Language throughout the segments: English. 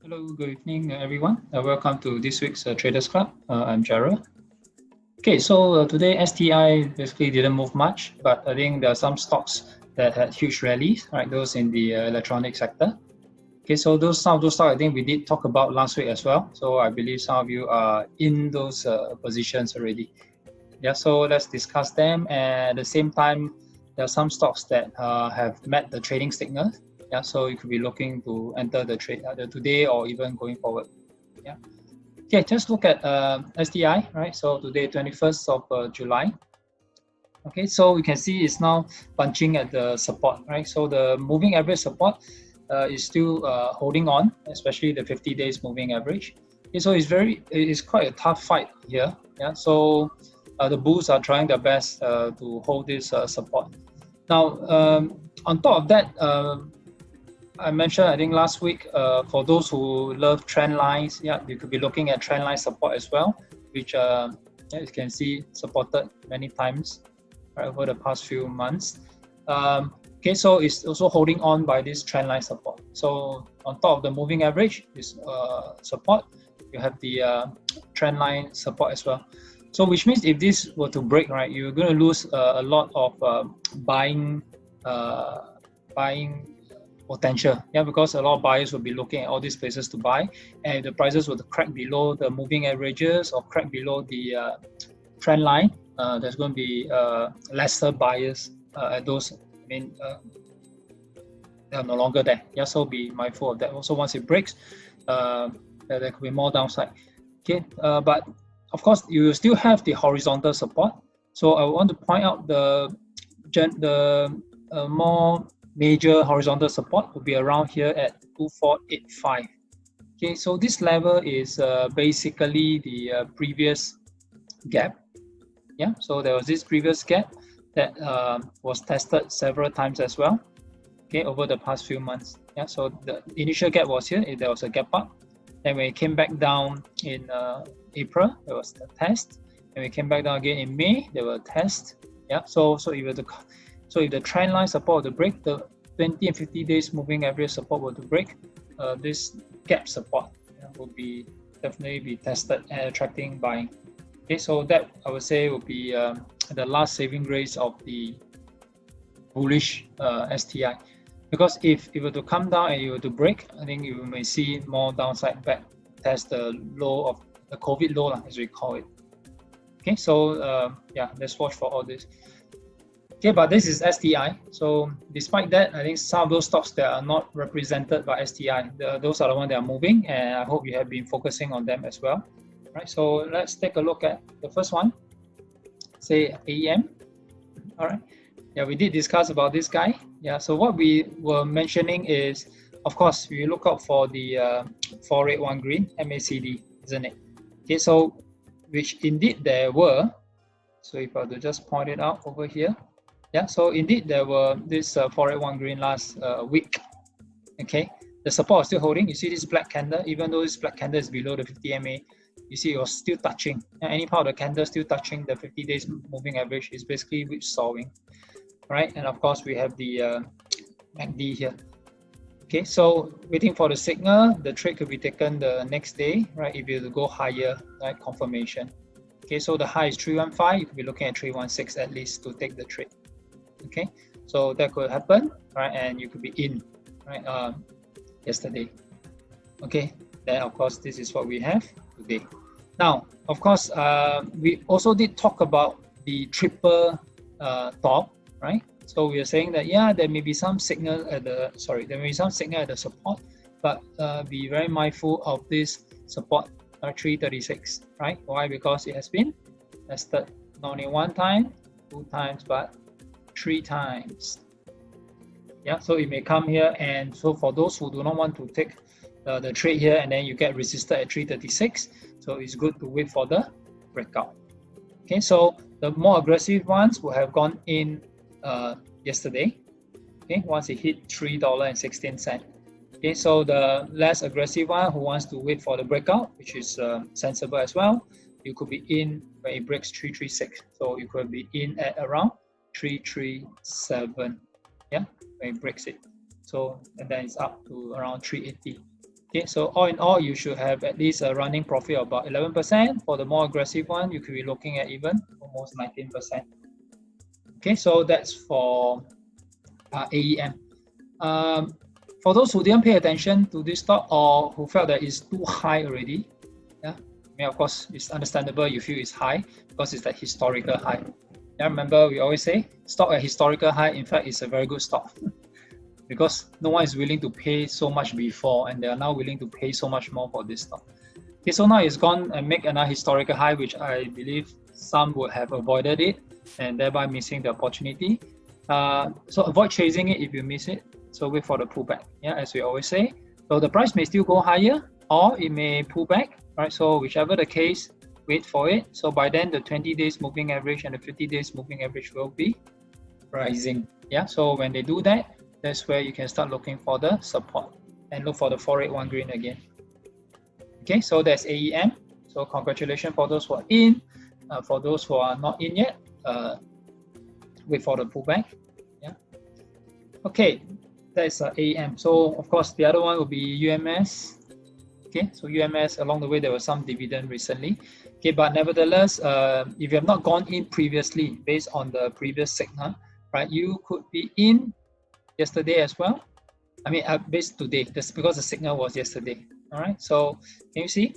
Hello, good evening, everyone. Welcome to this week's Traders Club. I'm Gerald. Okay, so today STI basically didn't move much, but I think there are some stocks that had huge rallies, right? Those in the electronic sector. Okay, so some of those stocks I think we did talk about last week as well. So I believe some of you are in those positions already. Yeah, so let's discuss them. And at the same time, there are some stocks that have met the trading signal. Yeah, so you could be looking to enter the trade either today or even going forward. Yeah. Okay, just look at STI, right? So today, 21st of July. Okay, so we can see it's now punching at the support, right? So the moving average support is still holding on, especially the 50 days moving average. Okay, so it's quite a tough fight here. Yeah, so the bulls are trying their best to hold this support. Now, on top of that, I mentioned, I think last week, for those who love trend lines, yeah, you could be looking at trend line support as well, which yeah, you can see supported many times right, over the past few months. Okay, so it's also holding on by this trend line support. So on top of the moving average, this support, you have the trend line support as well. So which means if this were to break, right, you're going to lose a lot of buying potential, yeah, because a lot of buyers will be looking at all these places to buy, and if the prices were to crack below the moving averages or crack below the trend line, there's going to be lesser buyers at those. I mean, they are no longer there. Yeah, so be mindful of that. Also, once it breaks, there could be more downside. Okay, but of course, you still have the horizontal support. So I want to point out the more major horizontal support will be around here at 2485. Okay, so this level is basically the previous gap. Yeah, so there was this previous gap that was tested several times as well. Okay, over the past few months. Yeah, so the initial gap was here. There was a gap up. Then when it came back down in April, there was a test. And we came back down again in May, there were a test. Yeah, so if the trend line support were to break, the 20 and 50 days moving average support were to break, this gap support will be definitely be tested and attracting buying. Okay, so that I would say will be the last saving grace of the bullish STI. Because if it were to come down and you were to break, I think you may see more downside back test the low of the COVID low, as we call it. Okay, so yeah, let's watch for all this. Okay, but this is STI. So despite that, I think some of those stocks that are not represented by STI, those are the ones that are moving, and I hope you have been focusing on them as well. Right, so let's take a look at the first one, say AEM. All right, yeah, we did discuss about this guy. Yeah, so what we were mentioning is, of course, we look out for the 481 green MACD, isn't it? Okay, so which indeed there were. So if I were to just point it out over here, yeah, so indeed there were this 481 green last week. Okay, the support is still holding. You see this black candle, even though this black candle is below the 50 MA, you see it was still touching. Any part of the candle still touching the 50 days moving average is basically whipsawing, right? And of course we have the MACD here. Okay, so waiting for the signal, the trade could be taken the next day, right? If you go higher, right? Confirmation. Okay, so the high is 315. You could be looking at 316 at least to take the trade. Okay, so that could happen, right? And you could be in, right? Yesterday. Okay, then of course this is what we have today. Now, of course, we also did talk about the triple top, right? So we are saying that yeah, there may be some signal at the support, but be very mindful of this support 336, right? Why? Because it has been tested not only one time, two times, but three times. Yeah, so it may come here, and so for those who do not want to take the trade here and then you get resisted at 336, so it's good to wait for the breakout. Okay, so the more aggressive ones will have gone in yesterday. Okay, once it hit $3.16. Okay, so the less aggressive one who wants to wait for the breakout, which is sensible as well, you could be in when it breaks 336. So you could be in at around 337. Yeah, when it breaks it. So and then it's up to around 380. Okay, so all in all, you should have at least a running profit of about 11%. For the more aggressive one, you could be looking at even almost 19%. Okay, so that's for AEM. For those who didn't pay attention to this stock or who felt that it's too high already, yeah, I mean, of course, it's understandable you feel it's high because it's a historical high. Yeah, remember we always say stock at historical high, in fact, it's a very good stock because no one is willing to pay so much before, and they are now willing to pay so much more for this stock. Okay, so now it's gone and make another historical high, which I believe some would have avoided it and thereby missing the opportunity. So avoid chasing it if you miss it. So wait for the pullback. Yeah, as we always say. So the price may still go higher or it may pull back, right? So whichever the case, wait for it. So by then the 20 days moving average and the 50 days moving average will be rising. Yeah, so when they do that, that's where you can start looking for the support and look for the 481 green again. Okay, so that's AEM. So congratulations for those who are in. For those who are not in yet, wait for the pullback. Yeah. Okay, that's AEM. So of course the other one will be UMS. Okay, so UMS, along the way there was some dividend recently. Okay, but nevertheless, if you have not gone in previously based on the previous signal, right, you could be in yesterday as well. I mean, based today, just because the signal was yesterday. All right, so can you see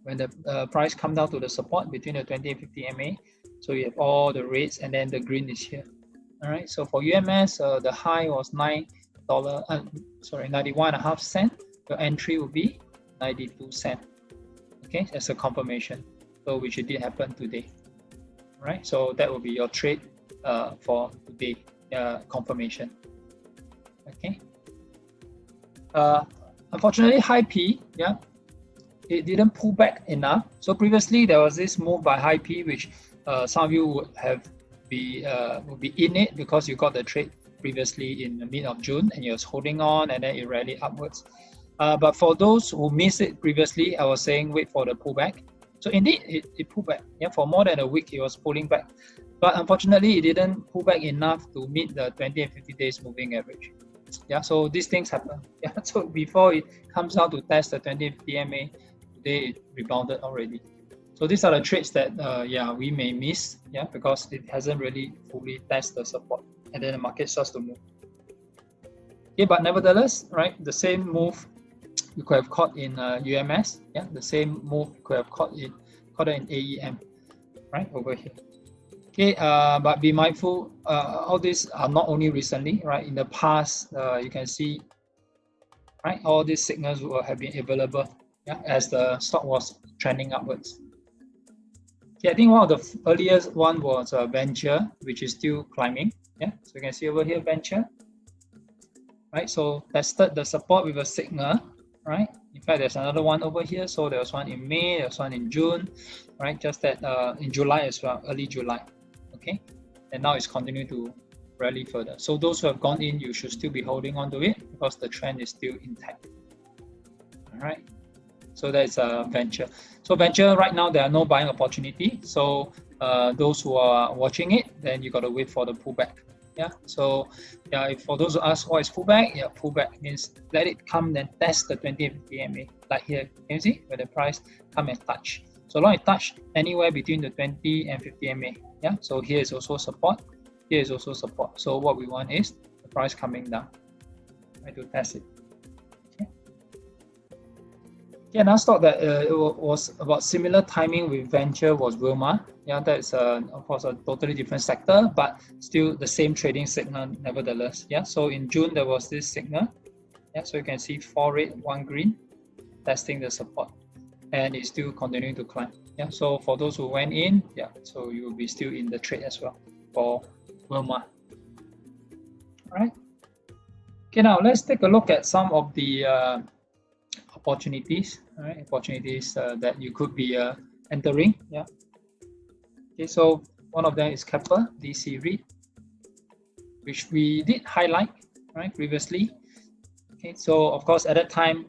when the price come down to the support between the 20 and 50 MA? So you have all the reds and then the green is here. All right, so for UMS, the high was $91.5 cents. Your entry will be 92 cents. Okay, that's a confirmation. So which it did happen today. All right, so that will be your trade for today confirmation. Okay. Unfortunately, high P, yeah, it didn't pull back enough. So previously there was this move by high P, which some of you would have be in it because you got the trade previously in the mid of June and you're holding on and then it rallied upwards. But for those who missed it previously, I was saying wait for the pullback. So indeed, it pulled back. Yeah, for more than a week, it was pulling back. But unfortunately, it didn't pull back enough to meet the 20 and 50 days moving average. Yeah, so these things happen. Yeah, so before it comes out to test the 20 and 50 MA, today it rebounded already. So these are the trades that we may miss, yeah, because it hasn't really fully tested the support, and then the market starts to move. Okay, but nevertheless, right, the same move you could have caught in UMS, yeah, the same move you could have caught in AEM, right, over here. Okay, but be mindful, all these are not only recently, right? In the past, you can see, right, all these signals will have been available, yeah, as the stock was trending upwards. Okay, I think one of the earliest one was Venture, which is still climbing. Yeah, so you can see over here Venture, right? So tested the support with a signal, right? In fact, there's another one over here. So there was one in May, there was one in June, right? Just that in July as well, early July. Okay, and now it's continuing to rally further. So those who have gone in, you should still be holding on to it because the trend is still intact. All right, so that's Venture. So Venture right now there are no buying opportunity. So those who are watching it, then you got to wait for the pullback. Yeah. So yeah, if for those who ask what is pullback, yeah, pullback means let it come then test the 20 and 50 MA. Like here, can you see where the price come and touch? So long it touch anywhere between the 20 and 50 MA. Yeah, so here is also support, here is also support. So what we want is the price coming down, right, to test it. Okay, another stock that it was about similar timing with Venture was Wilmar. Yeah, that's of course a totally different sector, but still the same trading signal nevertheless. Yeah, so in June there was this signal. Yeah, so you can see 4 red, 1 green, testing the support, and it's still continuing to climb. Yeah, so for those who went in, yeah, so you will be still in the trade as well for Wilmar. All right. Okay, now let's take a look at some of the opportunities. All right, opportunities that you could be entering. Yeah. Okay, so one of them is Kepler DC REIT, which we did highlight, right, previously. Okay, so of course at that time,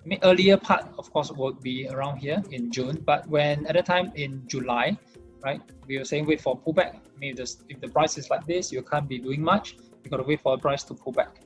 I mean, earlier part, of course, would be around here in June, but when at the time in July, right, we were saying wait for pullback. I mean, if the price is like this, you can't be doing much. You got to wait for the price to pull back.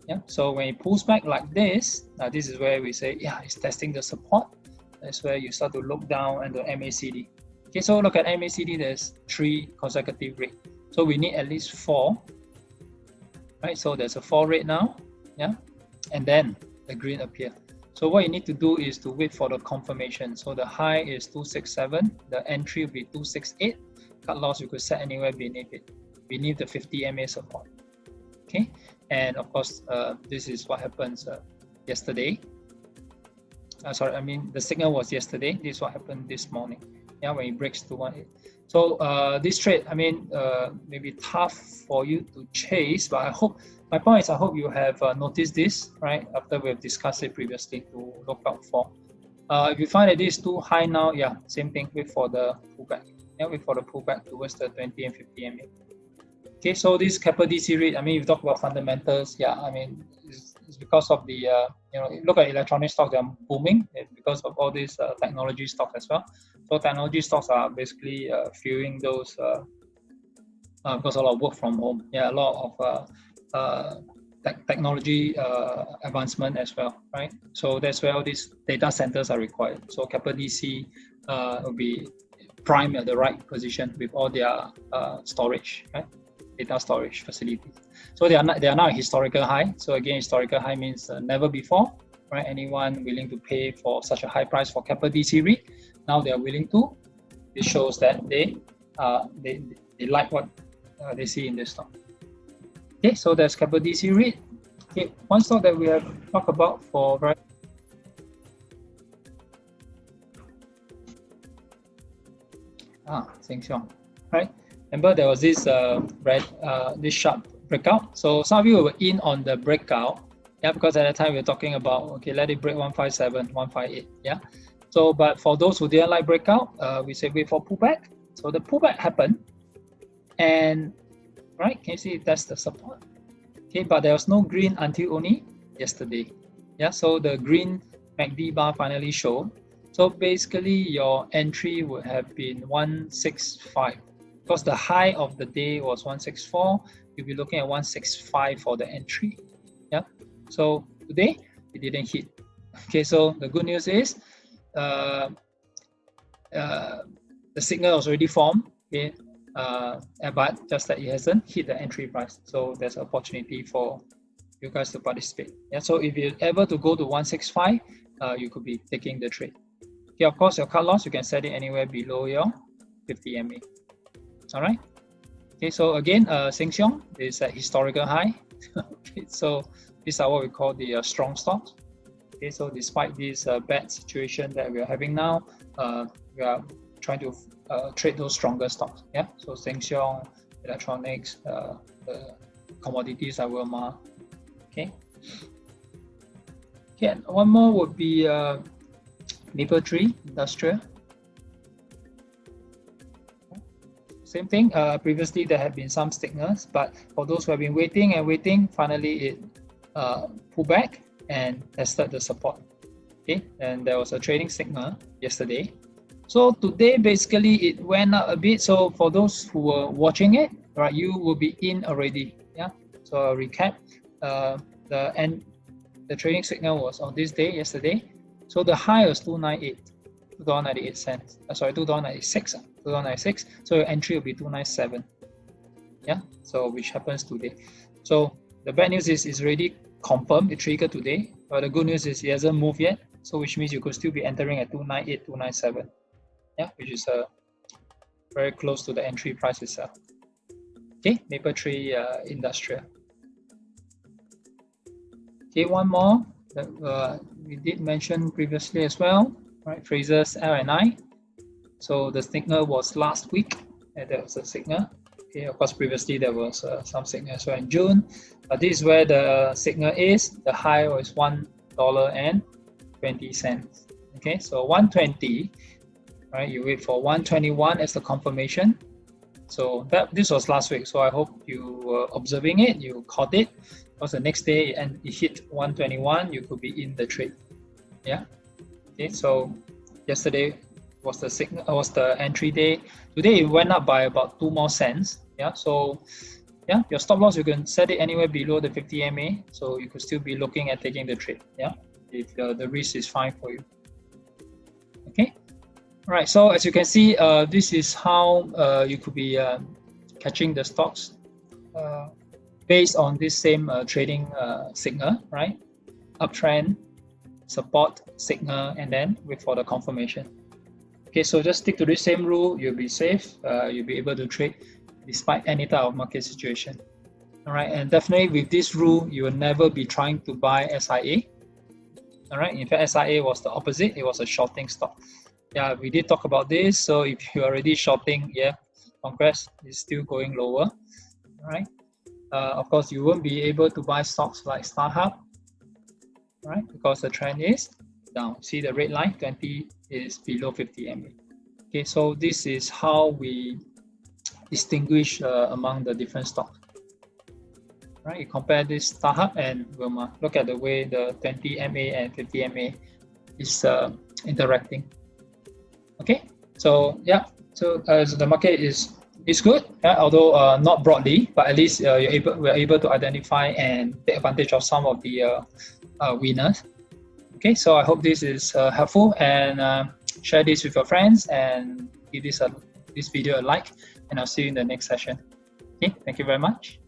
Yeah, so when it pulls back like this, this is where we say, yeah, it's testing the support. That's where you start to look down at the MACD. Okay, so look at MACD, there's 3 consecutive rate. So we need at least 4, right? So there's a 4 rate now, yeah, and then the green appear. So what you need to do is to wait for the confirmation. So the high is 267, the entry will be 268, cut loss you could set anywhere beneath it, beneath the 50 MA support. Okay, and of course, this is what happens yesterday. The signal was yesterday. This is what happened this morning. Yeah, when it breaks 218. So this trade, maybe tough for you to chase, but my point is I hope you have noticed this, right? After we've discussed it previously, to look out for. If you find that this is too high now, yeah, same thing. Wait for the pullback. Yeah, wait for the pullback towards the 20 and 50 MA. Okay, so this capital DC rate, you talk about fundamentals. Yeah, it's because of the, look at electronic stocks, they're booming because of all these technology stocks as well. So technology stocks are basically fueling those because a lot of work from home. Yeah, a lot of technology advancement as well, right? So that's where all these data centers are required. So capital DC will be prime at the right position with all their storage, right? Data storage facilities. So they are now a historical high. So again, historical high means never before, right? Anyone willing to pay for such a high price for capital DC REIT, now they are willing to. This shows that they like what they see in this stock. Okay, so that's capital DC REIT. Okay, one stock that we have talked about for very Sheng Siong, right? Remember there was this this sharp breakout. So some of you were in on the breakout, yeah, because at the time we were talking about, okay, let it break 157, 158, yeah. So, but for those who didn't like breakout, we say wait for pullback. So the pullback happened, and right, can you see that's the support? Okay, but there was no green until only yesterday, yeah. So the green MACD bar finally showed. So basically, your entry would have been 165. Because the high of the day was 164, you'll be looking at 165 for the entry. Yeah. So today it didn't hit. Okay. So the good news is the signal was already formed. Okay. But just that it hasn't hit the entry price. So there's an opportunity for you guys to participate. Yeah. So if you're able to go to 165, you could be taking the trade. Okay. Of course, your cut loss you can set it anywhere below your 50 MA. All right. Okay, so again, Sheng Siong is at historical high. Okay, so these are what we call the strong stocks. Okay, so despite this bad situation that we are having now, we are trying to trade those stronger stocks. Yeah, so Sheng Siong, electronics, the commodities are Wilma. Okay. Okay, and one more would be Mapletree Industrial. Same thing, previously there have been some signals, but for those who have been waiting and waiting, finally it pulled back and tested the support. Okay, and there was a trading signal yesterday. So today, basically, it went up a bit. So for those who were watching it, right, you will be in already. Yeah. So I'll recap. The trading signal was on this day, yesterday. So the high was 298, $2.98. Sorry, $2.96. $2.96. So your entry will be 297. Yeah. So which happens today. So the bad news is it's already confirmed. It triggered today. But the good news is it hasn't moved yet. So which means you could still be entering at 298, 297. Yeah, which is very close to the entry price itself. Okay, Mapletree Industrial. Okay, one more that we did mention previously as well, right? Fraser's L&I. So the signal was last week, and there was a signal. Okay, of course, previously there was some signal as well in June, but this is where the signal is. The high was $1.20. Okay, so 120. Right, you wait for 121 as the confirmation. So this was last week. So I hope you were observing it, you caught it. Because the next day and it hit 121, you could be in the trade. Yeah. Okay. So yesterday was the signal, was the entry day. Today it went up by about 2 more cents. Yeah. So Yeah, your stop loss, you can set it anywhere below the 50 MA, so you could still be looking at taking the trade. Yeah, if the risk is fine for you. Okay. All right. So as you can see, this is how you could be catching the stocks based on this same trading signal, right? Uptrend, support signal, and then wait for the confirmation. Okay, so just stick to the same rule. You'll be safe. You'll be able to trade despite any type of market situation. All right, and definitely with this rule, you will never be trying to buy SIA. All right, in fact, SIA was the opposite. It was a shorting stock. Yeah, we did talk about this. So if you're already shorting, yeah, congrats, it's still going lower. All right. Of course, you won't be able to buy stocks like StarHub, right? Because the trend is down. See the red line, 20 is below 50 MA. Okay, so this is how we distinguish among the different stocks. Right, you compare this StarHub and Wilmar. Look at the way the 20 MA and 50 MA is interacting. Okay, so yeah, so the market is good, although not broadly, but at least we're able to identify and take advantage of some of the winners. Okay, so I hope this is helpful, and share this with your friends and give this video a like, and I'll see you in the next session. Okay, thank you very much.